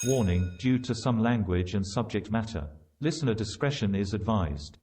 Warning, due to some language and subject matter, listener discretion is advised.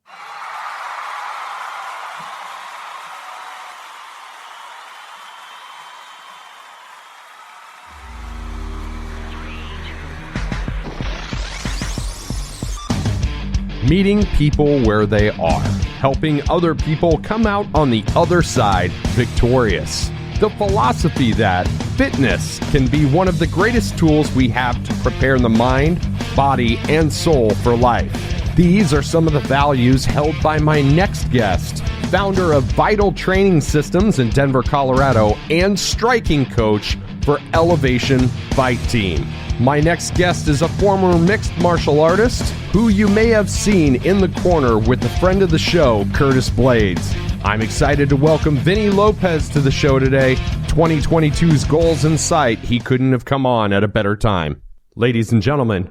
Meeting people where they are, helping other people come out on the other side victorious. The philosophy that fitness can be one of the greatest tools we have to prepare the mind, body, and soul for life. These are some of the values held by my next guest, founder of Vital Training Systems in Denver, Colorado, and striking coach for Elevation Fight Team. My next guest is a former mixed martial artist who you may have seen in the corner with the friend of the show, Curtis Blaydes. I'm excited to welcome Vinnie Lopez to the show today. 2022's goals in sight. He couldn't have come on at a better time. Ladies and gentlemen,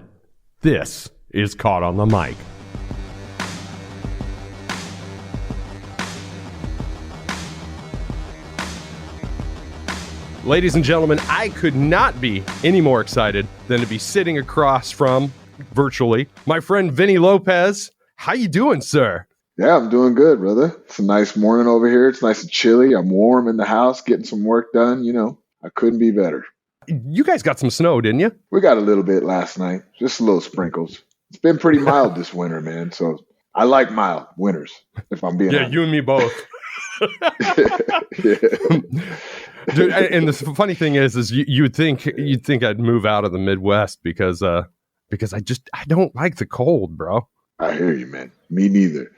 this is Caught on the Mic. Ladies and gentlemen, I could not be any more excited than to be sitting across from, virtually, my friend Vinnie Lopez. How you doing, sir? Yeah, I'm doing good, brother. It's a nice morning over here. It's nice and chilly. I'm warm in the house, getting some work done. You know, I couldn't be better. You guys got some snow, didn't you? We got a little bit last night, just a little sprinkles. It's been pretty mild this winter, man. So I like mild winters, if I'm being honest. You and me both. Yeah. Dude, and the funny thing is you'd think I'd move out of the Midwest because I don't like the cold, bro. I hear you, man. Me neither.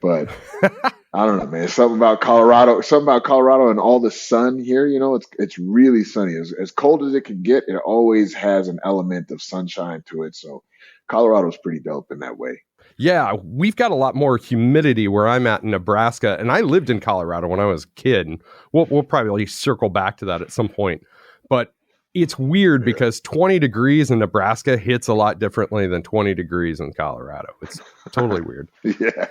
But I don't know, man. Something about Colorado and all the sun here, you know, it's really sunny. As cold as it can get, it always has an element of sunshine to it. So Colorado's pretty dope in that way. Yeah, we've got a lot more humidity where I'm at in Nebraska, and I lived in Colorado when I was a kid, and we'll probably circle back to that at some point. But it's weird because 20 degrees in Nebraska hits a lot differently than 20 degrees in Colorado. It's totally weird. Yeah.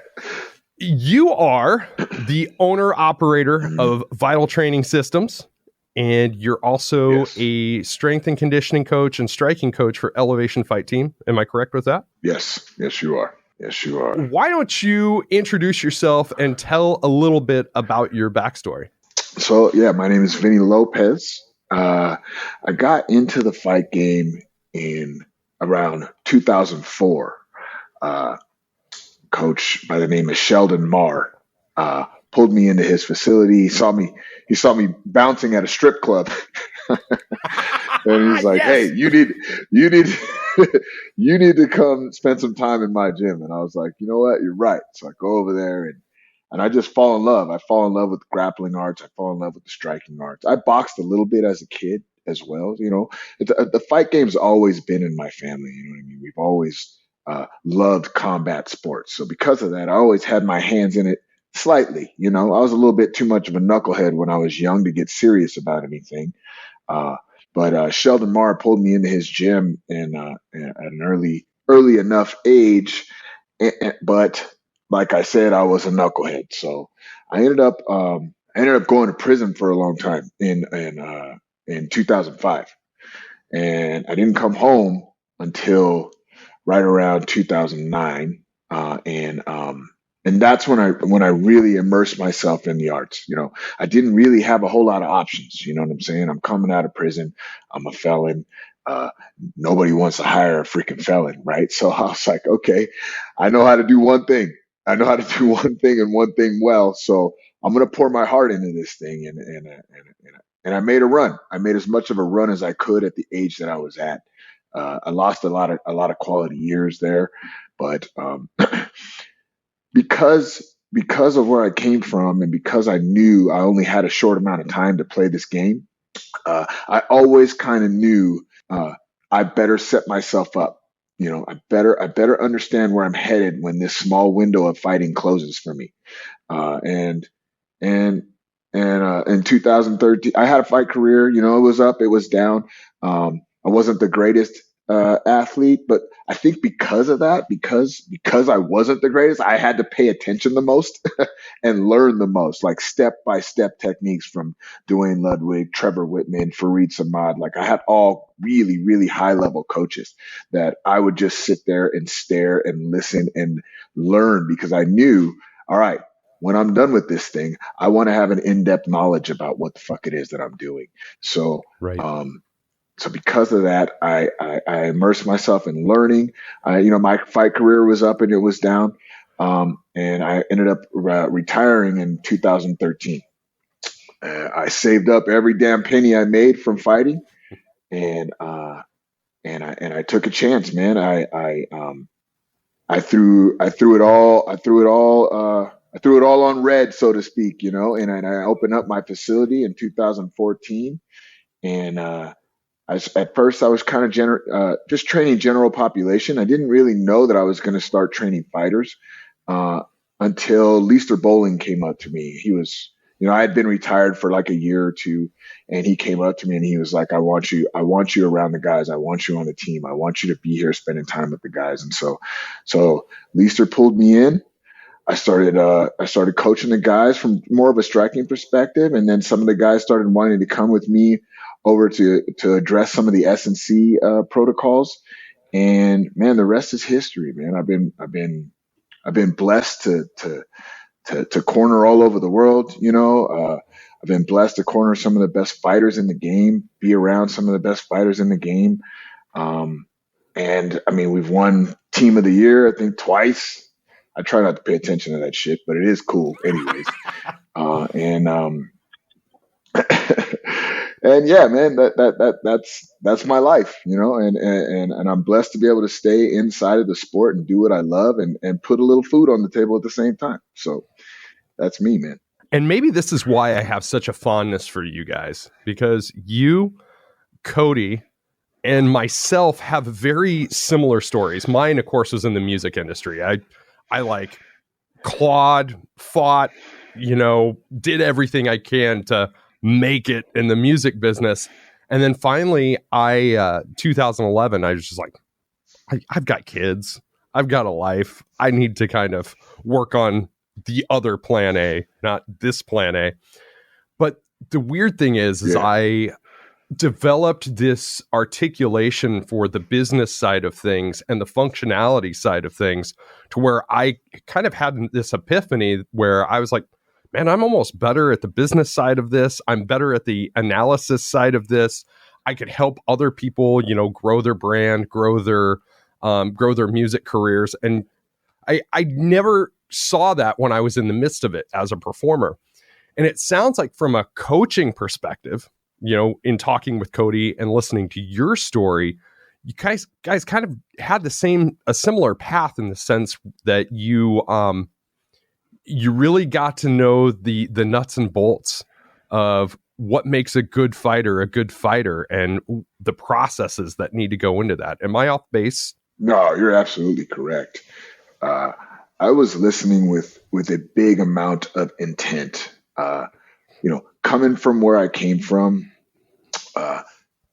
You are the owner-operator of Vital Training Systems, and you're also a strength and conditioning coach and striking coach for Elevation Fight Team. Am I correct with that? Yes. Yes, you are. Yes, you are. Why don't you introduce yourself and tell a little bit about your backstory? So, yeah, my name is Vinnie Lopez. I got into the fight game in around 2004. Coach by the name of Sheldon Marr pulled me into his facility. He saw me bouncing at a strip club. And he's like, Yes. "Hey, you need you need to come spend some time in my gym." And I was like, "You know what? You're right." So I go over there and I just fall in love. I fall in love with grappling arts. I fall in love with the striking arts. I boxed a little bit as a kid as well. You know, the fight game's always been in my family. You know what I mean? We've always loved combat sports. So because of that, I always had my hands in it slightly. You know, I was a little bit too much of a knucklehead when I was young to get serious about anything. But Sheldon Marr pulled me into his gym at an early enough age. But like I said, I was a knucklehead. So I ended up going to prison for a long time in 2005, and I didn't come home until right around 2009, and that's when I really immersed myself in the arts. You know, I didn't really have a whole lot of options. You know what I'm saying? I'm coming out of prison. I'm a felon. Nobody wants to hire a freaking felon, right? So I was like, okay, I know how to do one thing. I know how to do one thing and one thing well. So I'm gonna pour my heart into this thing, and I made a run. I made as much of a run as I could at the age that I was at. I lost a lot of quality years there, but because of where I came from and because I knew I only had a short amount of time to play this game, I always kind of knew I better set myself up. You know, I better understand where I'm headed when this small window of fighting closes for me. And in 2013, I had a fight career. You know, it was up, it was down. I wasn't the greatest athlete, but I think because of that, because I wasn't the greatest, I had to pay attention the most and learn the most, like step by step techniques from Dwayne Ludwig, Trevor Whitman, Fareed Samad. Like I had all really, really high level coaches that I would just sit there and stare and listen and learn because I knew, all right, when I'm done with this thing, I want to have an in-depth knowledge about what the fuck it is that I'm doing. So, Right. so because of that, I immersed myself in learning. My fight career was up and it was down. And I ended up retiring in 2013. I saved up every damn penny I made from fighting, and I took a chance, man. I threw it all on red, so to speak, and I opened up my facility in 2014, and at first I was kind of just training general population. I didn't really know that I was going to start training fighters until Leister Bowling came up to me. He was, I had been retired for like a year or two, and he came up to me and he was like, I want you around the guys. I want you on the team. I want you to be here spending time with the guys. And so Leister pulled me in. I started coaching the guys from more of a striking perspective, and then some of the guys started wanting to come with me over to address some of the S&C protocols. And man, the rest is history, man. I've been blessed to corner all over the world. I've been blessed to corner some of the best fighters in the game, be around some of the best fighters in the game. And I mean, we've won Team of the Year, I think, twice. I try not to pay attention to that shit, but it is cool anyways. And yeah, man, that's my life, and I'm blessed to be able to stay inside of the sport and do what I love and put a little food on the table at the same time. So that's me, man. And maybe this is why I have such a fondness for you guys, because you, Cody, and myself have very similar stories. Mine, of course, was in the music industry. I like clawed, fought, did everything I can to make it in the music business. And then finally, 2011, I was just like, I've got kids. I've got a life. I need to kind of work on the other plan A, not this plan A. But the weird thing is I developed this articulation for the business side of things and the functionality side of things to where I kind of had this epiphany where I was like, man, I'm almost better at the business side of this. I'm better at the analysis side of this. I could help other people, grow their brand, grow their music careers. And I never saw that when I was in the midst of it as a performer. And it sounds like from a coaching perspective, in talking with Cody and listening to your story, you guys kind of had a similar path in the sense that you really got to know the nuts and bolts of what makes a good fighter, and the processes that need to go into that. Am I off base? No, you're absolutely correct. I was listening with a big amount of intent. Coming from where I came from,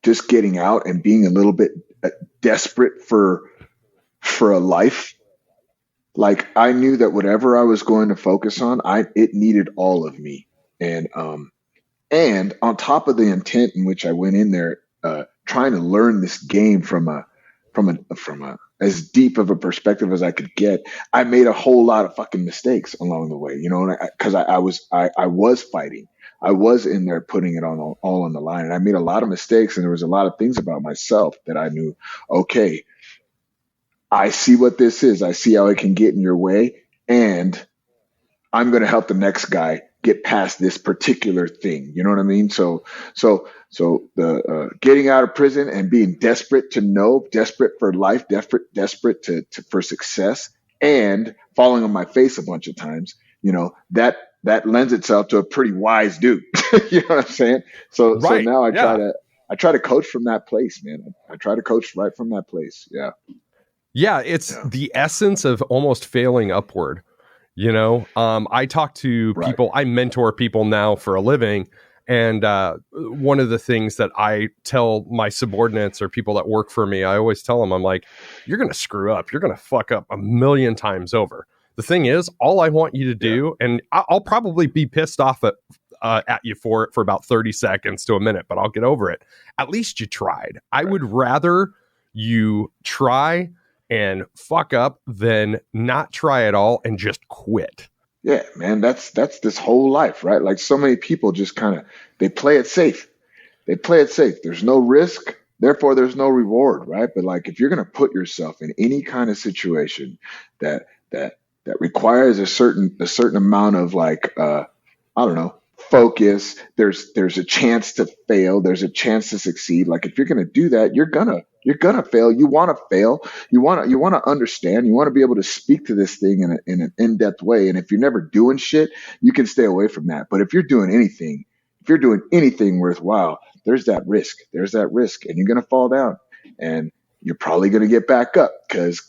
just getting out and being a little bit desperate for a life. Like I knew that whatever I was going to focus on, it needed all of me. And on top of the intent in which I went in there, trying to learn this game from a as deep of a perspective as I could get, I made a whole lot of fucking mistakes along the way, because I was fighting. I was in there putting it all on the line, and I made a lot of mistakes, and there was a lot of things about myself that I knew, okay, I see what this is. I see how it can get in your way, and I'm going to help the next guy get past this particular thing. You know what I mean? So the getting out of prison and being desperate to know, desperate for life, desperate for success, and falling on my face a bunch of times, that lends itself to a pretty wise dude. You know what I'm saying? So now I try to coach from that place, man. I try to coach right from that place. Yeah. Yeah. It's the essence of almost failing upward. I talk to people, I mentor people now for a living, And one of the things that I tell my subordinates or people that work for me, I always tell them, I'm like, you're going to screw up. You're going to fuck up a million times over. The thing is, all I want you to do, and I'll probably be pissed off at you for it for about 30 seconds to a minute, but I'll get over it. At least you tried. I would rather you try and fuck up than not try at all and just quit. Yeah, man, that's this whole life, right? Like so many people just kind of, they play it safe. They play it safe. There's no risk, therefore there's no reward, right? But like if you're going to put yourself in any kind of situation that requires a certain amount of like I don't know, focus, there's a chance to fail, there's a chance to succeed. Like if you're going to do that, you're gonna fail. You want to fail. You want to understand. You want to be able to speak to this thing in an in-depth way. And if you're never doing shit, you can stay away from that. But if you're doing anything worthwhile, there's that risk. And you're going to fall down and you're probably going to get back up because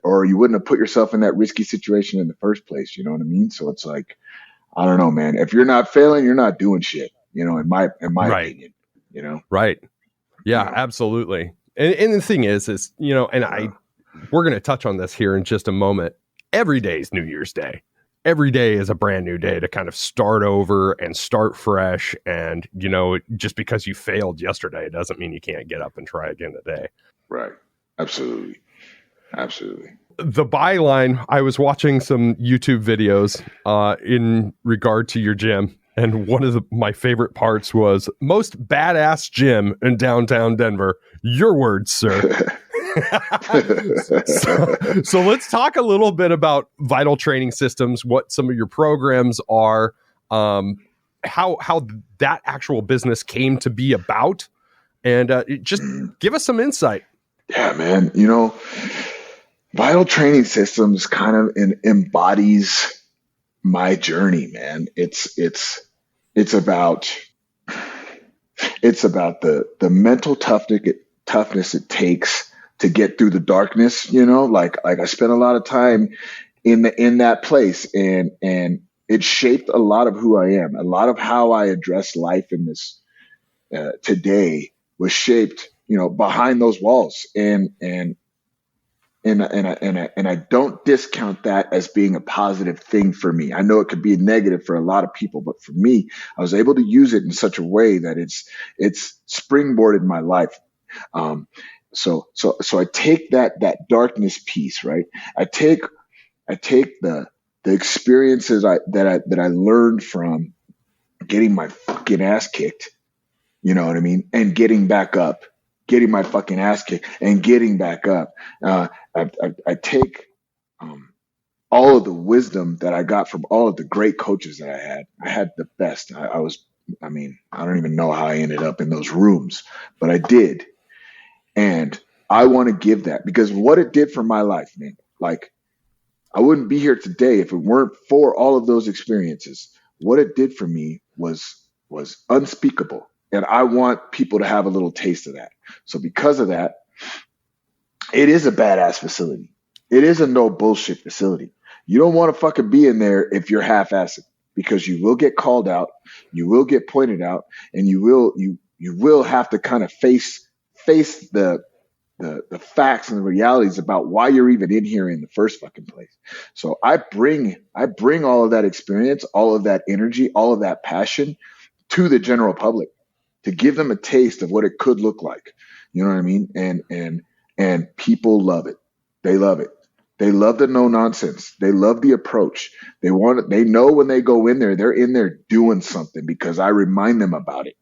or you wouldn't have put yourself in that risky situation in the first place. You know what I mean? So it's like, I don't know, man. If you're not failing, you're not doing shit, you know, in my opinion, you know? Right. Yeah, absolutely. And the thing is, you know, and we're going to touch on this here in just a moment. Every day is New Year's Day. Every day is a brand new day to kind of start over and start fresh. And, you know, just because you failed yesterday doesn't mean you can't get up and try again today. Right. Absolutely. The byline, I was watching some YouTube videos in regard to your gym. And one of my favorite parts was most badass gym in downtown Denver. Your words, sir. so let's talk a little bit about Vital Training Systems, what some of your programs are, how that actual business came to be about, and just give us some insight. Yeah, man. You know, Vital Training Systems kind of embodies my journey, man. It's about the mental toughness it takes to get through the darkness, you know, like I spent a lot of time in that place and it shaped a lot of who I am. A lot of how I address life in this today was shaped, you know, behind those walls. And I don't discount that as being a positive thing for me. I know it could be a negative for a lot of people, but for me, I was able to use it in such a way that it's springboarded my life. So I take that darkness piece, right? I take the experiences that I learned from getting my fucking ass kicked, you know what I mean, and getting back up. Getting my fucking ass kicked and getting back up. I take all of the wisdom that I got from all of the great coaches that I had. I had the best. I don't even know how I ended up in those rooms, but I did. And I want to give that because what it did for my life, man, like I wouldn't be here today if it weren't for all of those experiences. What it did for me was unspeakable. And I want people to have a little taste of that. So because of that, it is a badass facility. It is a no bullshit facility. You don't want to fucking be in there if you're half-assed because you will get called out, you will get pointed out, and you will have to kind of face the facts and the realities about why you're even in here in the first fucking place. So I bring all of that experience, all of that energy, all of that passion to the general public, to give them a taste of what it could look like. You know what I mean? And people love it. They love it. They love the no nonsense. They love the approach. They know when they go in there, they're in there doing something because I remind them about it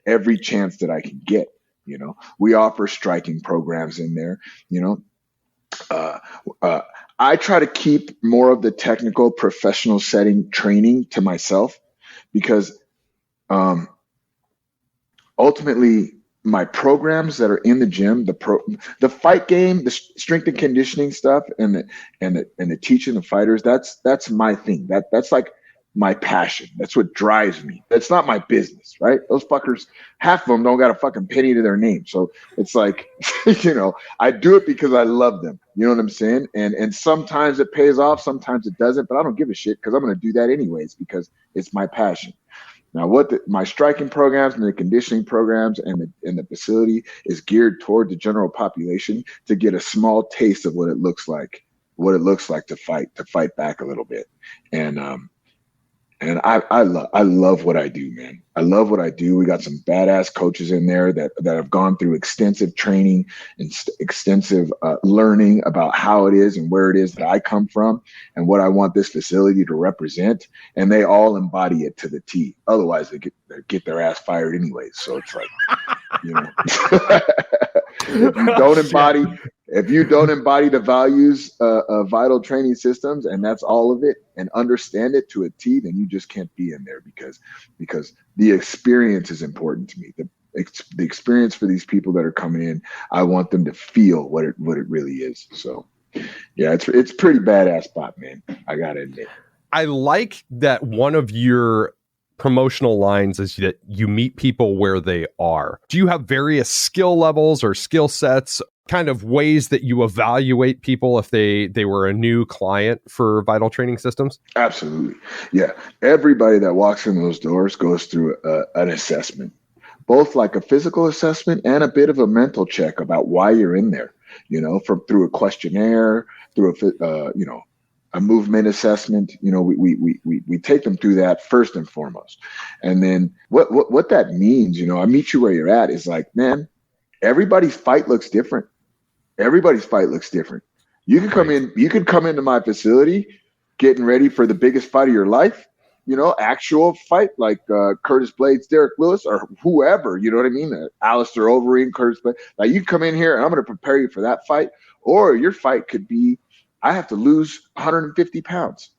every chance that I can get. You know, we offer striking programs in there, you know. I try to keep more of the technical professional setting training to myself because ultimately my programs that are in the gym, the fight game, the strength and conditioning stuff, and the teaching the fighters, that's my thing. That's like my passion. That's what drives me. That's not my business, right? Those fuckers, half of them don't got a fucking penny to their name. So it's like, you know, I do it because I love them. You know what I'm saying? And sometimes it pays off, sometimes it doesn't, but I don't give a shit because I'm going to do that anyways because it's my passion. Now, my striking programs and the conditioning programs and the facility is geared toward the general population to get a small taste of what it looks like, to fight back a little bit. And I love what I do, man. I love what I do. We got some badass coaches in there that have gone through extensive training and extensive learning about how it is and where it is that I come from and what I want this facility to represent. And they all embody it to the T. Otherwise, they get their ass fired anyways. So it's like, you know, if you don't embody the values of Vital Training Systems, and that's all of it, and understand it to a T, then you just can't be in there because the experience is important to me. The experience for these people that are coming in, I want them to feel what it really is. So, yeah, it's pretty badass spot, man. I gotta admit. I like that one of your promotional lines is that you meet people where they are. Do you have various skill levels or skill sets, kind of ways that you evaluate people if they were a new client for Vital Training Systems? Absolutely. Yeah. Everybody that walks in those doors goes through an assessment, both like a physical assessment and a bit of a mental check about why you're in there, you know, through a questionnaire, through a movement assessment. You know, we take them through that first and foremost. And then what that means, you know, I meet you where you're at is like, man, everybody's fight looks different. Everybody's fight looks different. You could come into my facility getting ready for the biggest fight of your life, you know, actual fight like Curtis Blaydes, Derek Lewis, or whoever, you know what I mean? Alistair Overeem, Curtis Blaydes. Like, you come in here and I'm going to prepare you for that fight. Or your fight could be, I have to lose 150 pounds.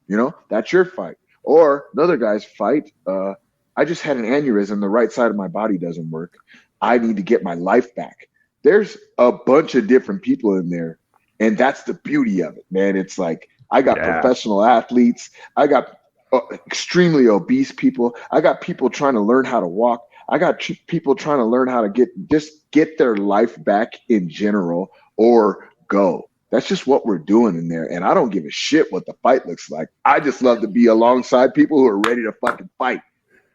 You know, that's your fight. Or another guy's fight, I just had an aneurysm. The right side of my body doesn't work. I need to get my life back. There's a bunch of different people in there. And that's the beauty of it, man. It's like, I got professional athletes. I got extremely obese people. I got people trying to learn how to walk. I got people trying to learn how to get their life back in general or go. That's just what we're doing in there. And I don't give a shit what the fight looks like. I just love to be alongside people who are ready to fucking fight.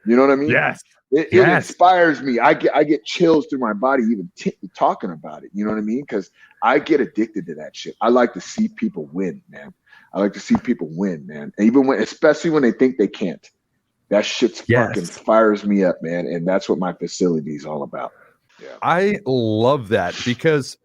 You know what I mean? Yes. It inspires me. I get chills through my body even talking about it. You know what I mean? Because I get addicted to that shit. I like to see people win, man. I like to see people win, man. And especially when they think they can't. That shit's fucking fires me up, man. And that's what my facility is all about. Yeah. I love that because,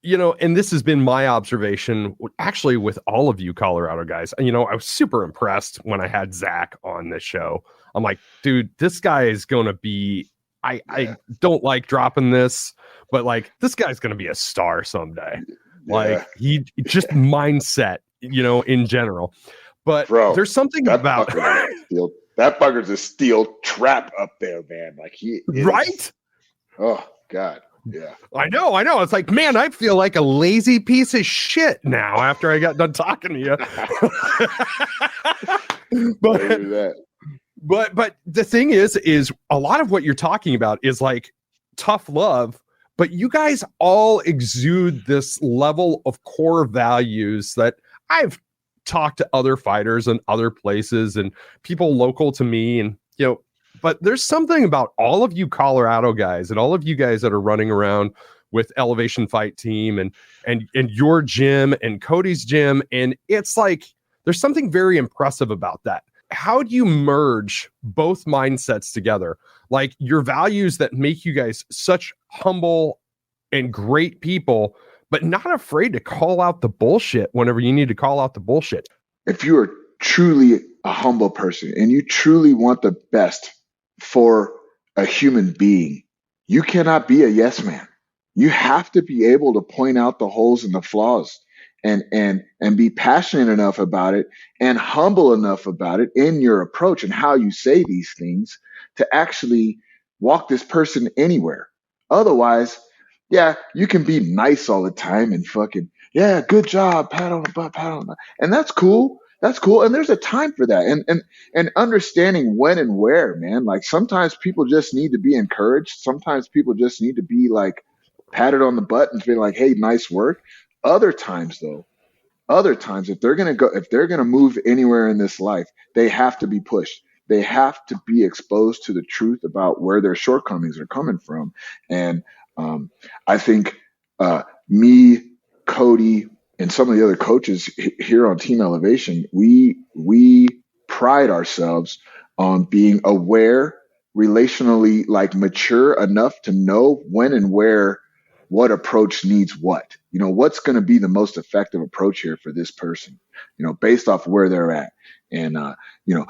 you know, and this has been my observation actually with all of you Colorado guys. You know, I was super impressed when I had Zac on this show. I'm like, dude, this guy is going to be, I don't like dropping this, but like, this guy's going to be a star someday. Yeah. Like, he just mindset, you know, in general. But there's something about that fucker's a steel trap up there, man. Like, he is. Right? Oh, God. Yeah. I know. It's like, man, I feel like a lazy piece of shit now after I got done talking to you. But the thing is a lot of what you're talking about is like tough love, but you guys all exude this level of core values that I've talked to other fighters and other places and people local to me, and you know, but there's something about all of you Colorado guys and all of you guys that are running around with Elevation Fight Team and your gym and Cody's gym, and it's like there's something very impressive about that. How do you merge both mindsets together? Like your values that make you guys such humble and great people, but not afraid to call out the bullshit whenever you need to call out the bullshit. If you are truly a humble person and you truly want the best for a human being, you cannot be a yes man. You have to be able to point out the holes and the flaws and be passionate enough about it and humble enough about it in your approach and how you say these things to actually walk this person anywhere. Otherwise, yeah, you can be nice all the time and fucking, yeah, good job, pat on the butt, pat on the butt. And that's cool. That's cool. And there's a time for that. And understanding when and where, man. Like sometimes people just need to be encouraged. Sometimes people just need to be like patted on the butt and feel like, hey, nice work. Other times, if they're going to move anywhere in this life, they have to be pushed. they have to be exposed to the truth about where their shortcomings are coming from. And I think me, Cody, and some of the other coaches here on Team Elevation, we pride ourselves on being aware, relationally like mature enough to know when and where what approach needs what. What's going to be the most effective approach here for this person, based off where they're at. And,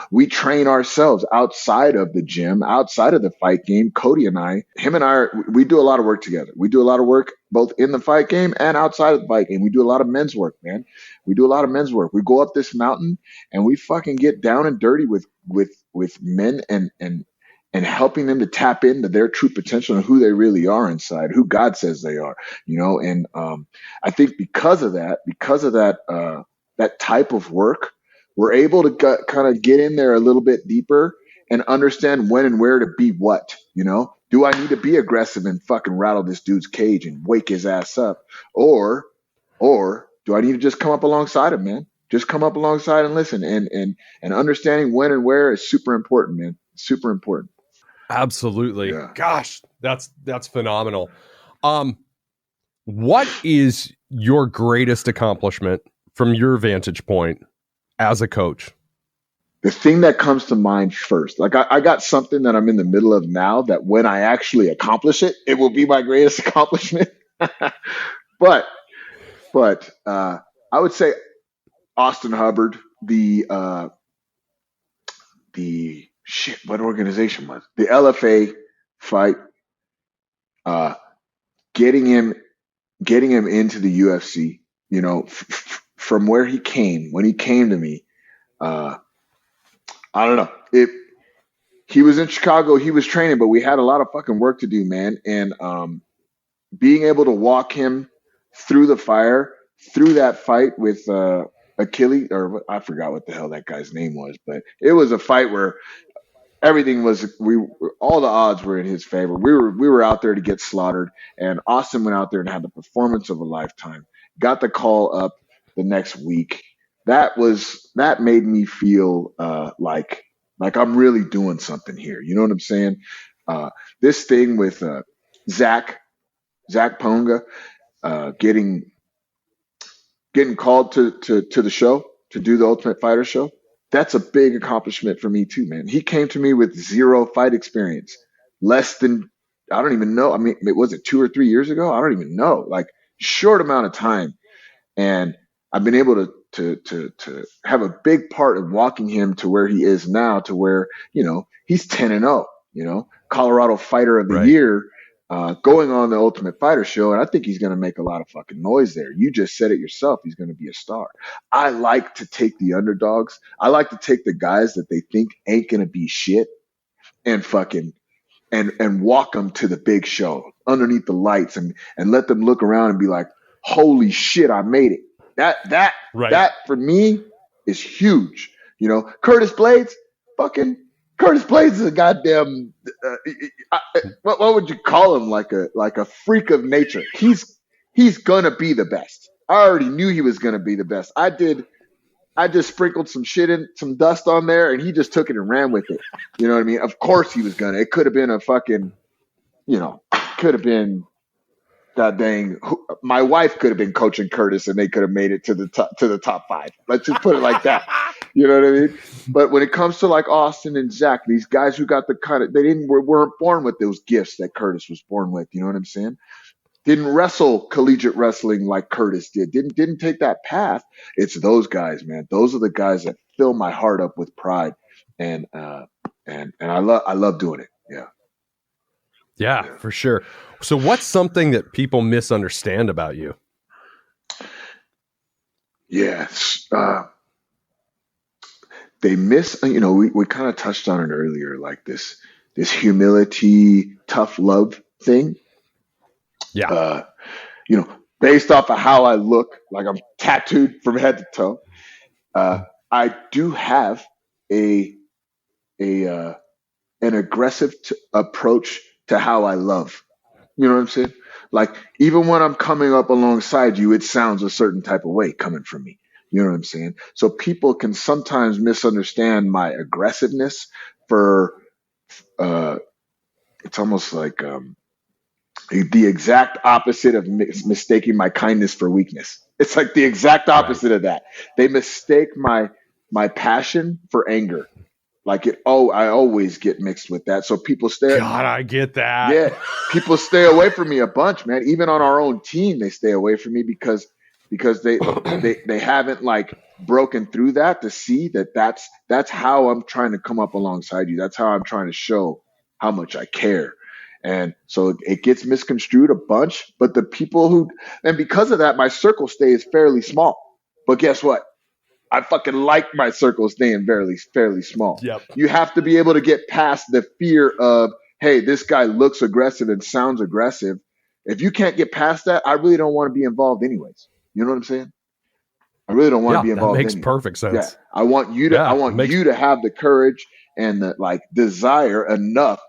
we train ourselves outside of the gym, outside of the fight game. Cody and him and I, we do a lot of work together. We do a lot of work both in the fight game and outside of the fight game. We do a lot of men's work, man. We do a lot of men's work. We go up this mountain and we fucking get down and dirty with men and helping them to tap into their true potential and who they really are inside, who God says they are, and I think because of that that type of work, we're able to kind of get in there a little bit deeper and understand when and where to be what. Do I need to be aggressive and fucking rattle this dude's cage and wake his ass up, or do I need to just come up alongside him, man? Just come up alongside and listen, and understanding when and where is super important, man. Super important. Absolutely. Yeah. Gosh, that's phenomenal. What is your greatest accomplishment from your vantage point as a coach? The thing that comes to mind first, like I got something that I'm in the middle of now that when I actually accomplish it, it will be my greatest accomplishment. but I would say Austin Hubbard, the shit, what organization was the LFA fight, getting him into the UFC, from where he came, when he came to me, I don't know. He was in Chicago, he was training, but we had a lot of fucking work to do, man. And being able to walk him through the fire, through that fight with Achilles, or I forgot what the hell that guy's name was, but it was a fight where everything was, all the odds were in his favor. We were out there to get slaughtered, and Austin went out there and had the performance of a lifetime. Got the call up the next week. That made me feel like I'm really doing something here. You know what I'm saying? This thing with Zac Pauga getting called to the show, to do the Ultimate Fighter show. That's a big accomplishment for me too, man. He came to me with zero fight experience, less than, I don't even know. I mean, was it 2 or 3 years ago? I don't even know. Like, short amount of time, and I've been able to have a big part in walking him to where he is now, to where he's 10-0. Colorado Fighter of the Right. Year, going on the Ultimate Fighter show, and I think he's going to make a lot of fucking noise there. You just said it yourself. He's going to be a star. I like to take the underdogs. I like to take the guys that they think ain't going to be shit and fucking and walk them to the big show underneath the lights and let them look around and be like, holy shit, I made it. That for me is huge. Curtis Blaydes is a goddamn what would you call him? Like a freak of nature. He's gonna be the best. I already knew he was gonna be the best. I just sprinkled some shit in, some dust on there, and he just took it and ran with it. You know what I mean? Of course he was gonna. It could have been a fucking, could have been, god dang, my wife could have been coaching Curtis, and they could have made it to the top 5. Let's just put it like that. You know what I mean? But when it comes to like Austin and Zac, these guys who got the kind of, weren't born with those gifts that Curtis was born with. You know what I'm saying? Didn't wrestle collegiate wrestling like Curtis did. Didn't take that path. It's those guys, man. Those are the guys that fill my heart up with pride, and I love doing it. Yeah. Yeah, for sure. So what's something that people misunderstand about you? Yes. They we kind of touched on it earlier, like this humility, tough love thing. Yeah. Based off of how I look, like I'm tattooed from head to toe. I do have an aggressive approach to how I love. You know what I'm saying? Like, even when I'm coming up alongside you, it sounds a certain type of way coming from me. You know what I'm saying? So people can sometimes misunderstand my aggressiveness for, uh, it's almost like, the exact opposite of mistaking my kindness for weakness. It's like the exact Right. opposite of that. They mistake my passion for anger. Like it. Oh, I always get mixed with that. So people stay. God, I get that. Yeah, people stay away from me a bunch, man. Even on our own team, they stay away from me because they haven't like broken through that to see that that's how I'm trying to come up alongside you. That's how I'm trying to show how much I care. And so it gets misconstrued a bunch, but the people who, and because of that, my circle stays fairly small. But guess what? I fucking like my circle staying fairly small. Yep. You have to be able to get past the fear of, hey, this guy looks aggressive and sounds aggressive. If you can't get past that, I really don't want to be involved anyways. You know what I'm saying? I really don't want to Yeah, be that involved makes anyway. perfect Yeah. sense. I want you to Yeah, I want makes- you to have the courage and the like desire enough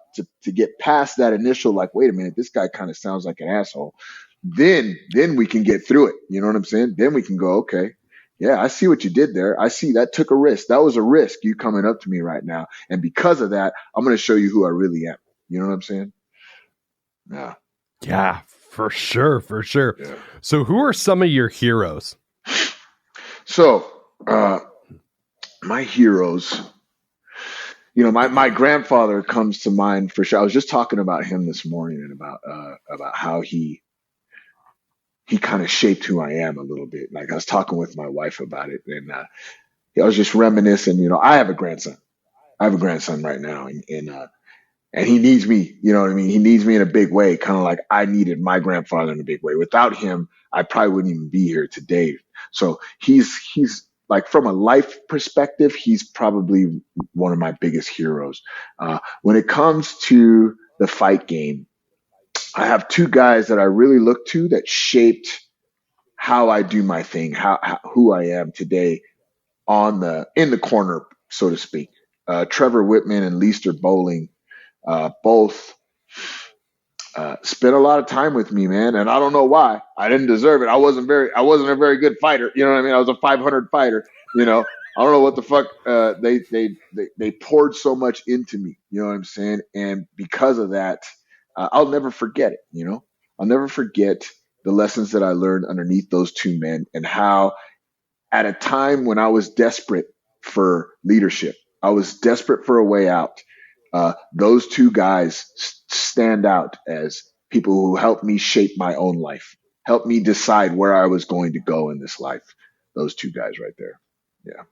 to get past that initial like, wait a minute, this guy kind of sounds like an asshole. Then we can get through it. You know what I'm saying? Then we can go, okay, yeah, I see what you did there. I see that took a risk. That was a risk, you coming up to me right now. And because of that, I'm going to show you who I really am. You know what I'm saying? Yeah. Yeah, for sure. For sure. Yeah. So who are some of your heroes? So, my heroes, you know, my grandfather comes to mind for sure. I was just talking about him this morning and about how he kind of shaped who I am a little bit. Like I was talking with my wife about it, and I was just reminiscing. You know, I have a grandson. I have a grandson right now, and he needs me. You know what I mean? He needs me in a big way, kind of like I needed my grandfather in a big way. Without him, I probably wouldn't even be here today. So he's like, from a life perspective, he's probably one of my biggest heroes. When it comes to the fight game, I have two guys that I really look to that shaped how I do my thing, how who I am today in the corner, so to speak. Trevor Whitman and Leister Bowling, both spent a lot of time with me, man, and I don't know why. I didn't deserve it. I wasn't a very good fighter. You know what I mean? I was a 500 fighter. You know, I don't know what the fuck. They poured so much into me. You know what I'm saying? And because of that, I'll never forget it. You know, I'll never forget the lessons that I learned underneath those two men, and how at a time when I was desperate for leadership, I was desperate for a way out. Those two guys stand out as people who helped me shape my own life, helped me decide where I was going to go in this life. Those two guys right there. Yeah.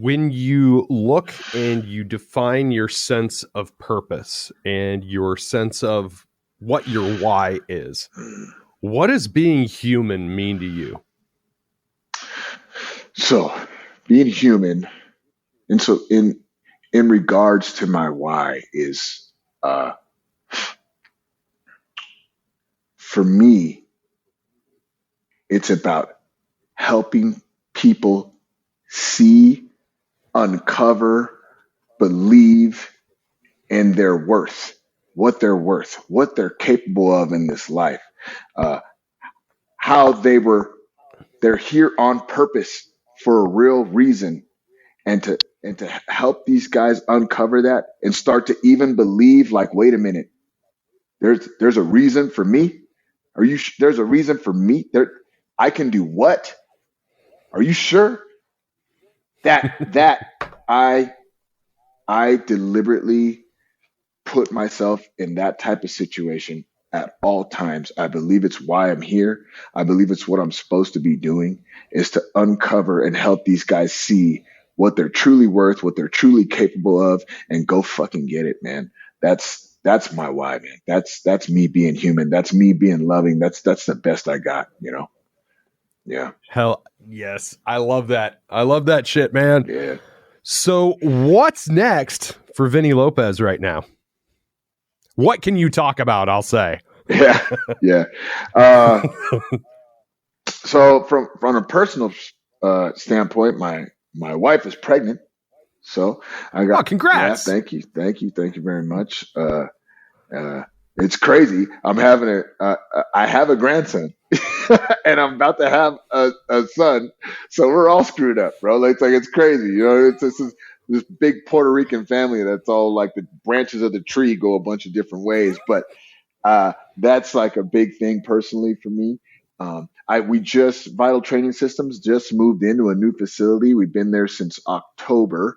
When you look and you define your sense of purpose and your sense of what your why is, what does being human mean to you? So being human, and so in regards to my why is, for me, it's about helping people see, uncover, believe in their worth, what they're capable of in this life, how they're here on purpose for a real reason, and to help these guys uncover that and start to even believe, like, wait a minute, there's a reason for me. There's a reason for me there. I can do what? Are you sure? That I deliberately put myself in that type of situation at all times. I believe it's why I'm here. I believe it's what I'm supposed to be doing, is to uncover and help these guys see what they're truly worth, what they're truly capable of, and go fucking get it, man. That's my why, man. That's me being human. That's me being loving. That's the best I got, you know? Yeah. Hell yes. I love that. I love that shit, man. Yeah. So what's next for Vinnie Lopez right now? What can you talk about? I'll say. Yeah. Yeah. So from a personal standpoint, my wife is pregnant. So I got, congrats. Yeah, thank you very much. It's crazy. I have a grandson. and I'm about to have a son. So we're all screwed up, bro. Like, it's crazy. You know, it's this big Puerto Rican family that's all like the branches of the tree go a bunch of different ways. But that's like a big thing personally for me. We just Vital Training Systems just moved into a new facility. We've been there since October,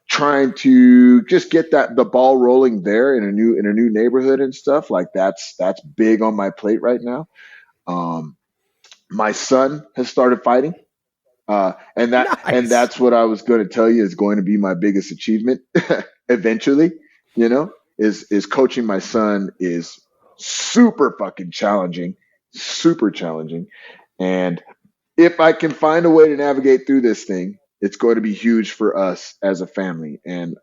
trying to just get the ball rolling there in a new neighborhood and stuff. Like that's big on my plate right now. My son has started fighting. And Nice. that's what I was going to tell you is going to be my biggest achievement eventually, is coaching my son is super fucking challenging, super challenging. And if I can find a way to navigate through this thing, it's going to be huge for us as a family. And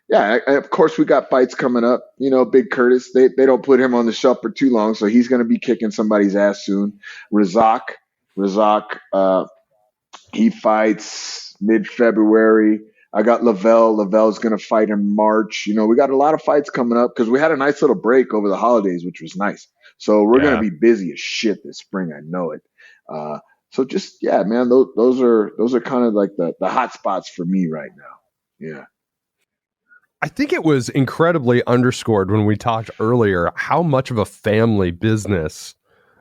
yeah, of course we got fights coming up. Big Curtis, they don't put him on the shelf for too long, so he's going to be kicking somebody's ass soon. Razak, he fights mid-February. I got Lavelle. Lavelle's going to fight in March. We got a lot of fights coming up because we had a nice little break over the holidays, which was nice. So we're going to be busy as shit this spring. I know it. So just, yeah, man, those are kind of like the hot spots for me right now. Yeah. I think it was incredibly underscored when we talked earlier how much of a family business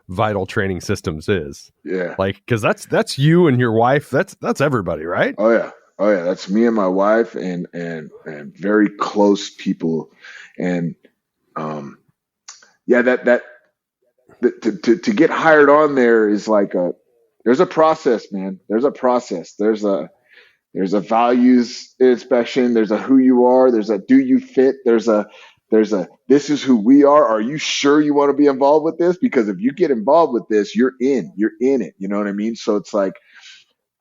Vital Training Systems is. Yeah. Like, because that's you and your wife. That's everybody, right? Oh yeah. That's me and my wife and very close people. And yeah, that to get hired on there is like there's a process, man. There's a process. There's a values inspection. There's a who you are. There's a do you fit. There's a this is who we are. Are you sure you want to be involved with this? Because if you get involved with this, you're in it. You know what I mean? So it's like,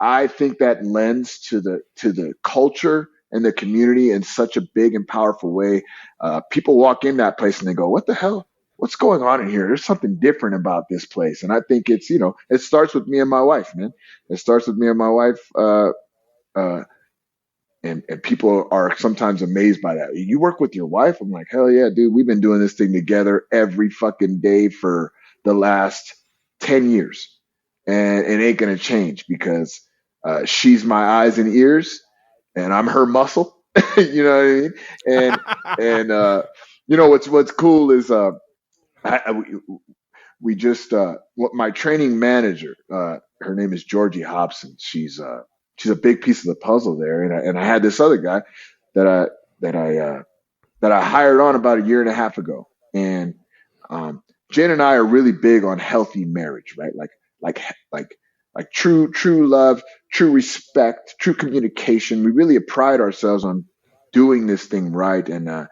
I think that lends to the culture and the community in such a big and powerful way. People walk in that place and they go, what the hell? What's going on in here? There's something different about this place. And I think it's, it starts with me and my wife, man. It starts with me and my wife. And people are sometimes amazed by that. You work with your wife? I'm like, hell yeah, dude. We've been doing this thing together every fucking day for the last 10 years. And it ain't going to change because she's my eyes and ears and I'm her muscle. You know what I mean? And what's cool is we just my training manager, her name is Georgie Hobson. She's a big piece of the puzzle there. And I had this other guy that I hired on about a year and a half ago. And Jen and I are really big on healthy marriage, right? Like true love, true respect, true communication. We really pride ourselves on doing this thing right. And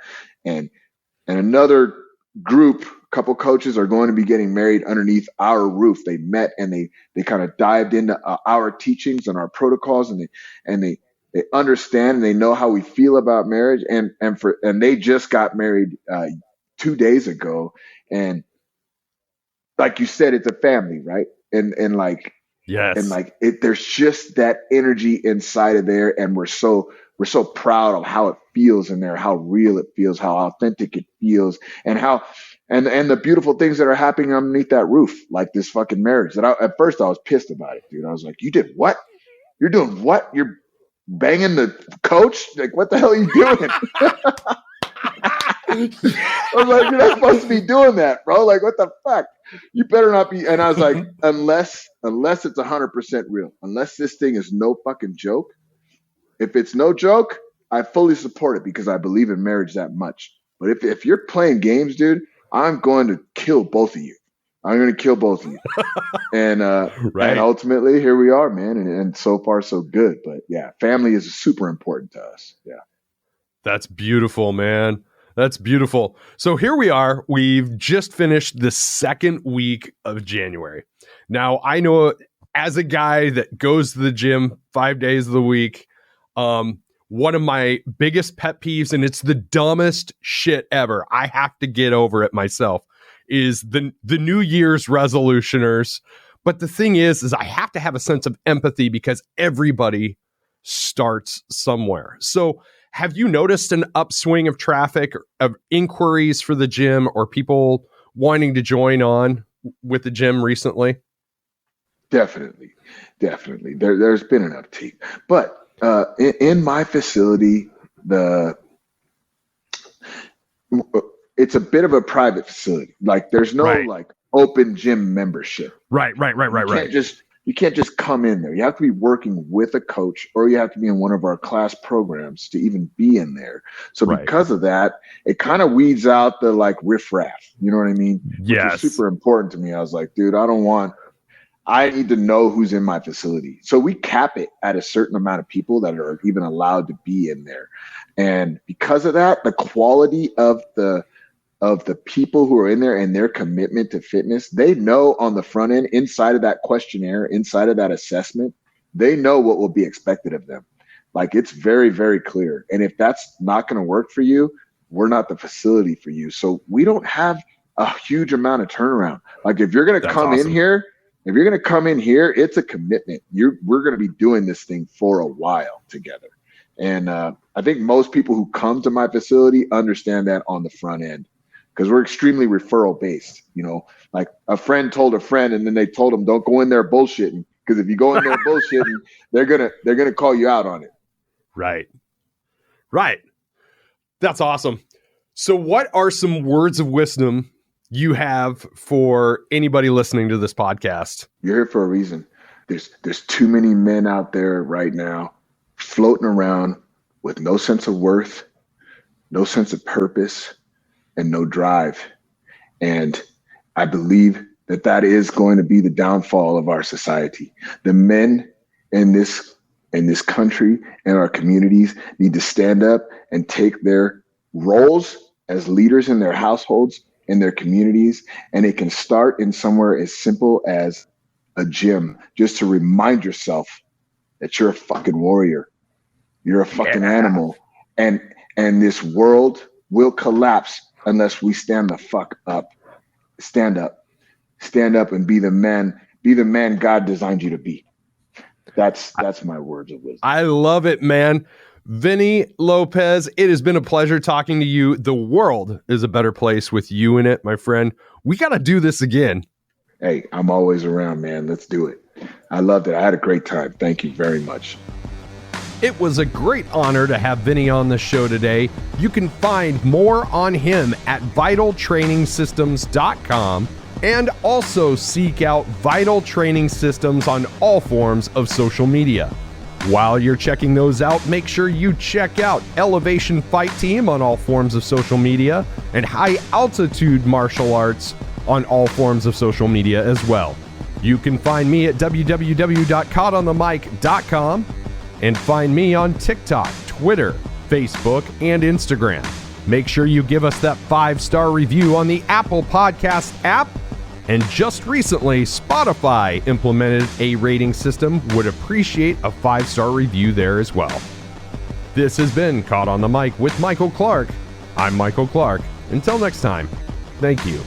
another group, a couple coaches are going to be getting married underneath our roof. They met and they kind of dived into our teachings and our protocols, and they understand and they know how we feel about marriage. And they just got married 2 days ago. And like you said, it's a family, right? And like, yes. And like there's just that energy inside of there, and we're so proud of how it feels in there, how real it feels, how authentic it feels, and how and the beautiful things that are happening underneath that roof, like this fucking marriage. That at first I was pissed about it, dude. I was like, "You did what? You're doing what? You're banging the coach? Like, what the hell are you doing?" I was like, "You're not supposed to be doing that, bro. Like, what the fuck? You better not be." And I was like, unless it's 100% real, unless this thing is no fucking joke. If it's no joke, I fully support it because I believe in marriage that much. But if you're playing games, dude, I'm going to kill both of you. I'm going to kill both of you. And right. And ultimately, here we are, man. And so far, so good. But yeah, family is super important to us. Yeah. That's beautiful, man. That's beautiful. So here we are. We've just finished the second week of January. Now, I know as a guy that goes to the gym 5 days of the week, one of my biggest pet peeves, and it's the dumbest shit ever, I have to get over it myself, is the New Year's resolutioners. But the thing is I have to have a sense of empathy because everybody starts somewhere. So have you noticed an upswing of traffic, of inquiries for the gym, or people wanting to join on with the gym recently? Definitely. There's been an uptake, but in my facility, it's a bit of a private facility. Like there's no like open gym membership. Right. You can't just come in there. You have to be working with a coach, or you have to be in one of our class programs to even be in there. So because of that, it kind of weeds out the like riffraff. You know what I mean? Yes. Which is super important to me. I was like, dude, I need to know who's in my facility. So we cap it at a certain amount of people that are even allowed to be in there. And because of that, the quality of the people who are in there and their commitment to fitness, they know on the front end, inside of that questionnaire, inside of that assessment, they know what will be expected of them. Like it's very, very clear. And if that's not going to work for you, we're not the facility for you. So we don't have a huge amount of turnaround. Like if you're going to come in here, it's a commitment. We're going to be doing this thing for a while together. And I think most people who come to my facility understand that on the front end, because we're extremely referral based. You know, like a friend told a friend, and then they told them, don't go in there bullshitting, because if you go in there bullshitting, they're gonna call you out on it. Right. That's awesome. So what are some words of wisdom you have for anybody listening to this podcast? You're here for a reason. There's too many men out there right now floating around with no sense of worth, no sense of purpose, and no drive. And I believe that is going to be the downfall of our society. The men in this country and our communities need to stand up and take their roles as leaders in their households, in their communities, and it can start in somewhere as simple as a gym, just to remind yourself that you're a fucking warrior. You're a fucking animal. And this world will collapse unless we stand the fuck up. Stand up and be the man God designed you to be. That's my words of wisdom. I love it, man. Vinnie Lopez, it has been a pleasure talking to you. The world is a better place with you in it, my friend. We got to do this again. Hey, I'm always around, man. Let's do it. I loved it. I had a great time. Thank you very much. It was a great honor to have Vinnie on the show today. You can find more on him at vitaltrainingsystems.com, and also seek out Vital Training Systems on all forms of social media. While you're checking those out, make sure you check out Elevation Fight Team on all forms of social media, and High Altitude Martial Arts on all forms of social media as well. You can find me at www.caughtonthemic.com and find me on TikTok, Twitter, Facebook, and Instagram. Make sure you give us that 5-star review on the Apple Podcast app. And just recently, Spotify implemented a rating system. Would appreciate a 5-star review there as well. This has been Caught on the Mic with Michael Clark. I'm Michael Clark. Until next time, thank you.